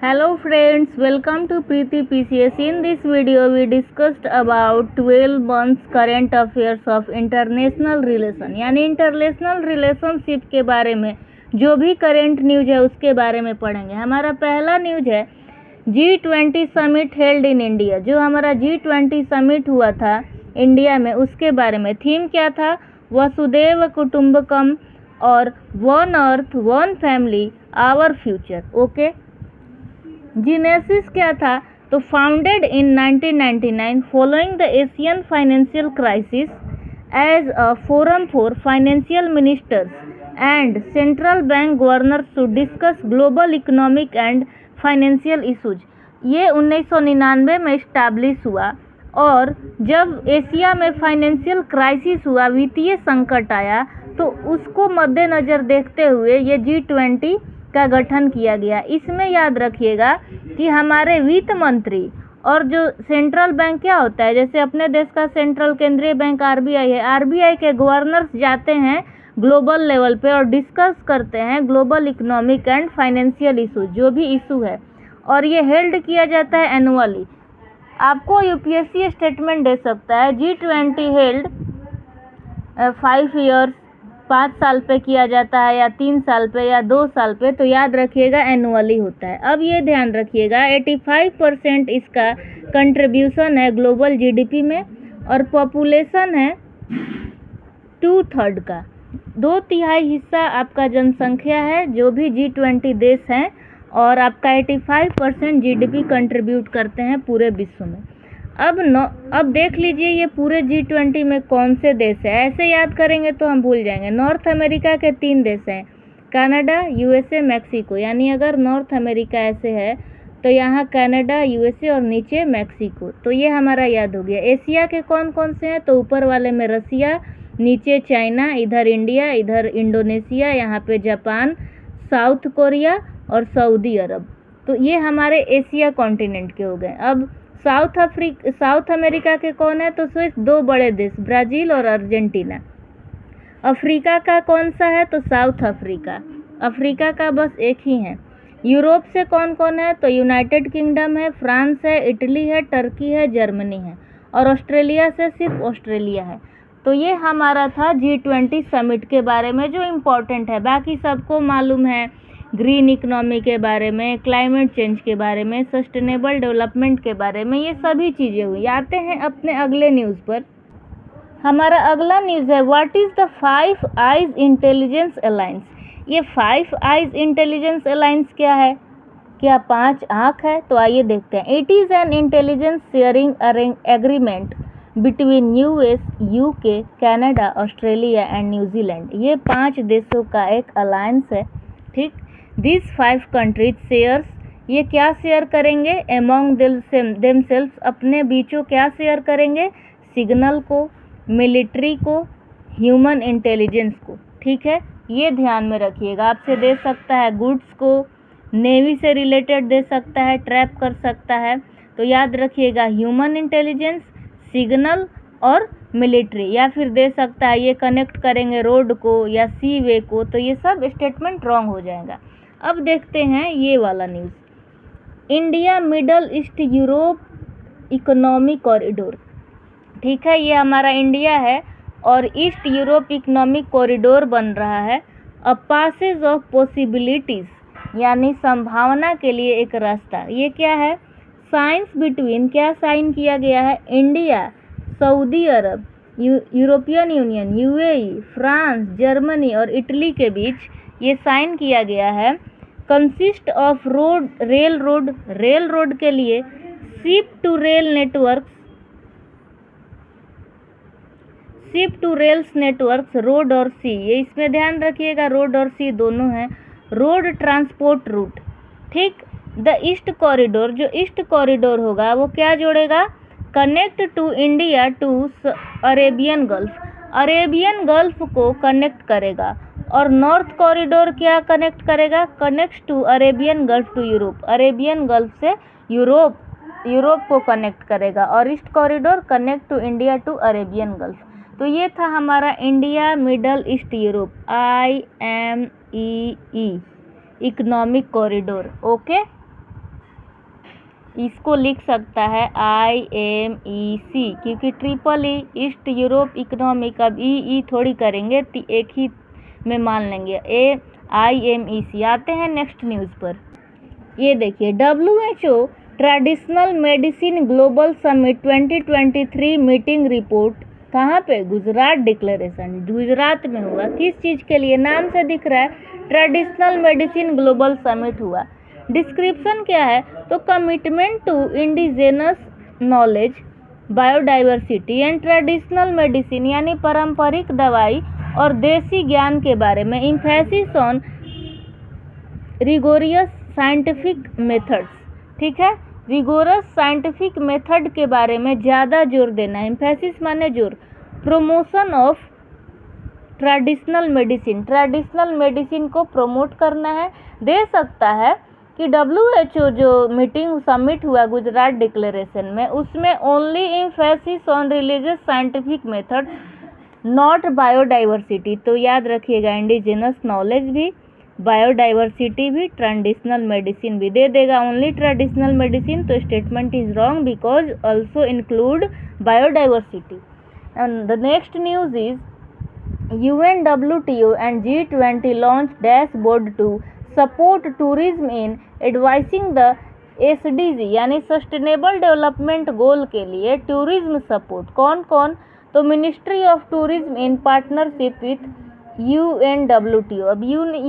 Hello friends, welcome to Preeti PCS. In this video, we discussed about 12 months current affairs of international relation, यानी international relationship के बारे में जो भी current news है उसके बारे में पढ़ेंगे। हमारा पहला न्यूज है G20 summit held in India. जो हमारा G20 समिट हुआ था इंडिया में उसके बारे में। थीम क्या था? वसुदेव कुटुंबकम और one earth one family our future. Okay. Genesis क्या था? तो founded in 1999 following the Asian financial crisis as a forum for financial ministers and central bank governors to discuss global economic and financial issues. ये 1999 में establish हुआ और जब Asia में financial crisis हुआ, वित्तीय संकट आया, तो उसको मद्देनज़र देखते हुए ये G20 का गठन किया गया। इसमें याद रखिएगा कि हमारे वित्त मंत्री और जो सेंट्रल बैंक क्या होता है, जैसे अपने देश का सेंट्रल केंद्रीय बैंक RBI है, RBI के गवर्नर्स जाते हैं ग्लोबल लेवल पे और डिस्कस करते हैं global economic and financial issue, जो भी इशू है, और ये हेल्ड किया जाता है एनुअली। आपको UPSC स्टेटमेंट दे सकता है G20 हेल्ड 5 ईयर्स, 5 साल पे किया जाता है या 3 साल पे या 2 साल पे, तो याद रखिएगा एनुअली होता है। अब ये ध्यान रखिएगा 85% इसका कंट्रीब्यूशन है ग्लोबल GDP में और पॉपुलेशन है 2/3 का। 2/3 हिस्सा आपका जनसंख्या है जो भी G20 देश हैं, और आपका 85% GDP कंट्रीब्यूट करते हैं पूरे विश्व में। अब देख लीजिए ये पूरे G20 में कौन से देश है। ऐसे याद करेंगे तो हम भूल जाएंगे। नॉर्थ अमेरिका के 3 देश हैं, कनाडा, USA, मैक्सिको। यानी अगर नॉर्थ अमेरिका ऐसे है तो यहाँ कनाडा, USA और नीचे मैक्सिको। तो ये हमारा याद हो गया। एशिया के कौन कौन से हैं? तो ऊपर वाले में रसिया, नीचे चाइना, इधर इंडिया, इधर इंडोनेशिया, यहाँ पे जापान, साउथ कोरिया और सऊदी अरब। तो ये हमारे एशिया कॉन्टिनेंट के हो गए। अब साउथ अमेरिका के कौन है? तो सिर्फ 2 बड़े देश, ब्राज़ील और अर्जेंटीना। अफ्रीका का कौन सा है? तो साउथ अफ्रीका। अफ्रीका का बस एक ही है। यूरोप से कौन कौन है? तो यूनाइटेड किंगडम है, फ्रांस है, इटली है, टर्की है, जर्मनी है, और ऑस्ट्रेलिया से सिर्फ ऑस्ट्रेलिया है। तो ये हमारा था G20 समिट के बारे में जो इम्पोर्टेंट है। बाकी सबको मालूम है ग्रीन इकोनॉमी के बारे में, क्लाइमेट चेंज के बारे में, सस्टेनेबल डेवलपमेंट के बारे में, ये सभी चीज़ें हुई। आते हैं अपने अगले न्यूज़ पर। हमारा अगला न्यूज़ है what is the 5 eyes intelligence alliance. ये 5 आइज इंटेलिजेंस अलायंस क्या है? क्या 5 आँख है? तो आइए देखते हैं। It is an intelligence sharing agreement between US, UK, Canada, Australia and New Zealand. ये 5 देशों का एक अलायंस है, ठीक। दिस 5 कंट्रीज शेयर्स, ये क्या शेयर करेंगे? एमोंग देमसेल्व्स, अपने बीचों क्या शेयर करेंगे? सिग्नल को, मिलिट्री को, ह्यूमन इंटेलिजेंस को, ठीक है। ये ध्यान में रखिएगा। आपसे दे सकता है गुड्स को, नेवी से रिलेटेड दे सकता है, ट्रैप कर सकता है। तो याद रखिएगा ह्यूमन इंटेलिजेंस, सिग्नल और मिलिट्री। या फिर दे सकता है ये कनेक्ट करेंगे रोड को या सी वे को। तो ये सब स्टेटमेंट रॉन्ग हो जाएगा। अब देखते हैं ये वाला news, India middle east Europe economic corridor, ठीक है। ये हमारा इंडिया है और ईस्ट यूरोप इकोनॉमिक कॉरिडोर बन रहा है। अ पासेज ऑफ पॉसिबिलिटीज़, यानी संभावना के लिए एक रास्ता। ये क्या है? साइंस बिटवीन, क्या साइन किया गया है? India, Saudi Arab, European Union, UAE, France, Germany और इटली के बीच ये साइन किया गया है। कंसिस्ट ऑफ रेल रोड के लिए ship to rails networks, road और सी। ये इसमें ध्यान रखिएगा, रोड और सी दोनों हैं। रोड ट्रांसपोर्ट रूट, ठीक। द ईस्ट कॉरिडोर, जो ईस्ट कॉरिडोर होगा वो क्या जोड़ेगा? Connect to India to Arabian gulf, Arabian gulf को कनेक्ट करेगा। और नॉर्थ कॉरिडोर क्या कनेक्ट करेगा? Connect to Arabian gulf to Europe, Arabian gulf से यूरोप को कनेक्ट करेगा। और east corridor connect to India to Arabian gulf. तो ये था हमारा India middle east Europe, IMEE economic corridor. Okay. इसको लिख सकता है IMEC, क्योंकि triple E east Europe economic, अब ई थोड़ी करेंगे, एक ही में मान लेंगे, IMEC। आते हैं नेक्स्ट न्यूज़ पर। ये देखिए, WHO traditional medicine global summit 2023 meeting report कहाँ पे? गुजरात डिक्लेरेशन, गुजरात में हुआ। किस चीज़ के लिए? नाम से दिख रहा है, ट्रेडिशनल मेडिसिन ग्लोबल समिट हुआ। डिस्क्रिप्शन क्या है? तो commitment to indigenous knowledge, biodiversity and traditional medicine, यानी पारंपरिक दवाई और देसी ज्ञान के बारे में, emphasis on rigorous scientific methods, ठीक है, रिगोरस साइंटिफिक मेथड के बारे में ज़्यादा जोर देना है। इम्फेसिस माने जोर। Promotion of traditional medicine, traditional medicine को प्रमोट करना है। दे सकता है कि WHO जो मीटिंग समिट हुआ गुजरात डिक्लेरेशन में, उसमें only emphasis on religious scientific method, not biodiversity. तो याद रखिएगा, इंडिजिनस नॉलेज भी, बायोडाइवर्सिटी भी, ट्रेडिशनल मेडिसिन भी। दे देगा ओनली ट्रेडिशनल मेडिसिन, तो statement is wrong because also include biodiversity. And the next news is UNWTO and G20 launched dashboard to support tourism in advancing the SDG, यानी sustainable development goal के लिए tourism support. कौन कौन? तो ministry of tourism in partnership with UNWTO। अब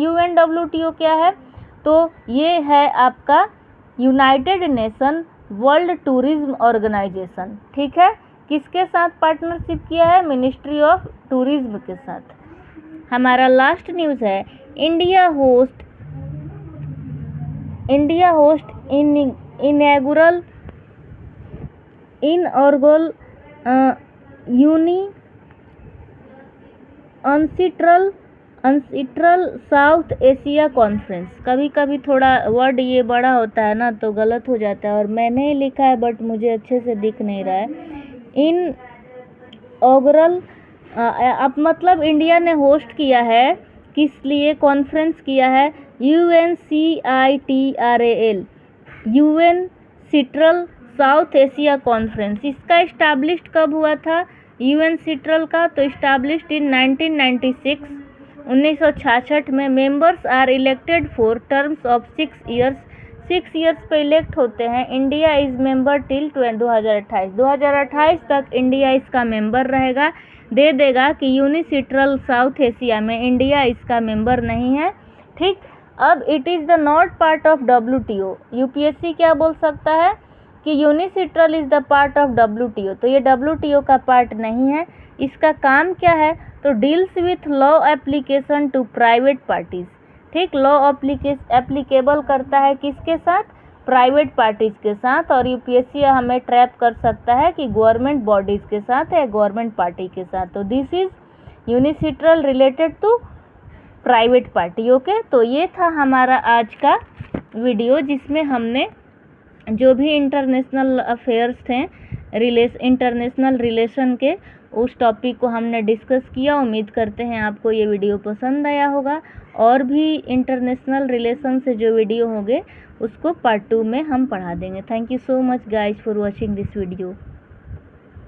UNWTO क्या है? तो ये है आपका United Nation World Tourism Organization, ठीक है। किसके साथ पार्टनरशिप किया है? मिनिस्ट्री ऑफ टूरिज्म के साथ। हमारा लास्ट न्यूज़ है, India host inaugural UNCITRAL South Asia conference. कभी कभी थोड़ा वर्ड ये बड़ा होता है ना, तो गलत हो जाता है, और मैंने ही लिखा है बट मुझे अच्छे से दिख नहीं रहा है। इनऑग्रल अब मतलब इंडिया ने होस्ट किया है, किस लिए कॉन्फ्रेंस किया है? UNCITRAL, UNCITRAL south Asia conference. इसका इस्टेब्लिश्ड कब हुआ था UNCITRAL का? तो इस्टेब्लिश्ड इन 1996, 1966 में। Members are elected for terms of 6 years, 6 years पे इलेक्ट होते हैं। इंडिया इज मेंबर टिल 2028 तक इंडिया इसका मेंबर रहेगा। दे देगा कि UNCITRAL साउथ एशिया में इंडिया इसका मेंबर नहीं है, ठीक। अब it is the not part of WTO। UPSC क्या बोल सकता है कि UNCITRAL is the part of WTO, तो ये WTO का पार्ट नहीं है। इसका काम क्या है? तो deals with law application to private parties, ठीक। लॉ एप्लीकेबल करता है किसके साथ? प्राइवेट पार्टीज के साथ। और UPSC हमें ट्रैप कर सकता है कि गवर्नमेंट बॉडीज के साथ या गवर्नमेंट पार्टी के साथ। तो this is UNCITRAL related to private party, okay. तो ये था हमारा आज का वीडियो, जिसमें हमने जो भी इंटरनेशनल अफेयर्स थे, इंटरनेशनल रिलेशन के, उस टॉपिक को हमने डिस्कस किया। उम्मीद करते हैं आपको ये वीडियो पसंद आया होगा। और भी इंटरनेशनल रिलेशन से जो वीडियो होंगे उसको पार्ट 2 में हम पढ़ा देंगे। Thank you so much guys for watching this video.